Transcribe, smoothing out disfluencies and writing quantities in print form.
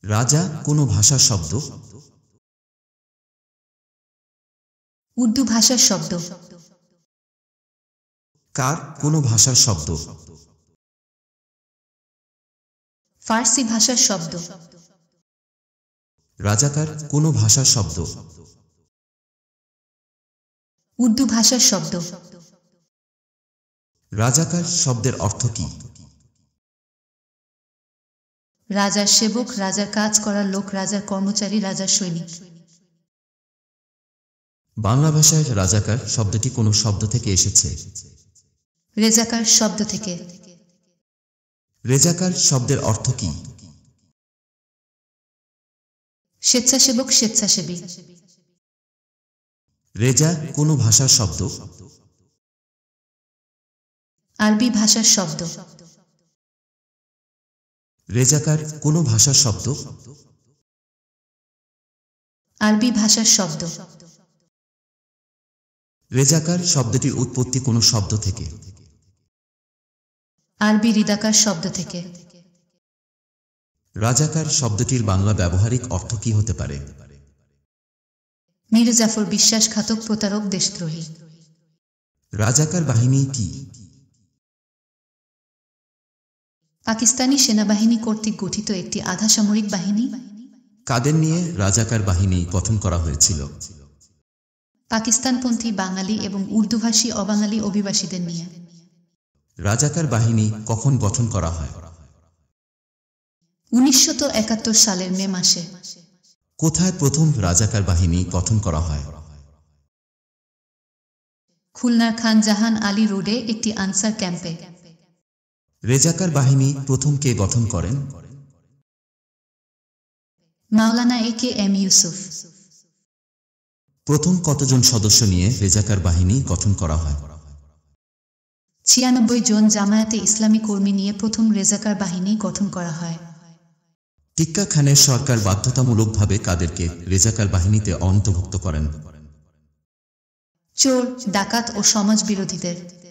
রাজা কোনো ভাষার শব্দ? উর্দু ভাষার শব্দ। কার কোনো ভাষার শব্দ? ফার্সি ভাষার শব্দ। রাজাকার কোনো ভাষার শব্দ? উর্দু ভাষার শব্দ। রাজাকার শব্দের অর্থ কি? রাজার সেবক, রাজার কাজ করার লোক, রাজার কর্মচারী, রাজার সৈনিক। বাংলা ভাষায় রাজাকার শব্দটি কোন শব্দ থেকে এসেছে? রেজাকার শব্দ থেকে। রেজাকার শব্দের অর্থ কি? স্বেচ্ছাসেবক, স্বেচ্ছাসেবী। রেজা কোনো ভাষার শব্দ? আরবি ভাষার শব্দ। রেজাকার কোনো ভাষার শব্দ? আরবি ভাষার শব্দ। রেজাকার শব্দটির উৎপত্তি কোন শব্দ থেকে? আরবি রিদাকার শব্দ থেকে। রাজাকার শব্দটির বাংলা ব্যবহারিক অর্থ কি হতে পারে? মীর জাফর, বিশ্বাসঘাতক, প্রতারক, দেশদ্রোহী। রাজাকার বাহিনী কি? পাকিস্তানি সেনাবাহিনী কর্তৃক গঠিত একটি আধা সামরিক বাহিনী। কাদের নিয়ে রাজাকার বাহিনী গঠন করা হয়েছিল? পাকিস্তানপন্থী বাঙালি এবং উর্দুভাষী অবাঙালি অভিবাসীদের নিয়ে। রাজাকার বাহিনী কখন গঠন করা হয়? 1971 সালের মে মাসে। কোথায় প্রথম রাজাকার বাহিনী গঠন করা হয়? খুলনার খান জাহান আলী রোডে একটি আনসার ক্যাম্পে। রেজাকার বাহিনী প্রথম কে গঠন করেন? মাওলানা AKM ইউসুফ। প্রথম কতজন সদস্য নিয়ে রেজাকার বাহিনী গঠন করা হয়? 96 জন জামায়াতে ইসলামী কর্মী নিয়ে প্রথম রেজাকার বাহিনী গঠন করা হয়। টিক্কা খানের সরকার বাধ্যতামূলকভাবে কাদেরকে রেজাকার বাহিনীতে অন্তর্ভুক্ত করেন? চোর, ডাকাত ও সমাজ বিরোধীদের।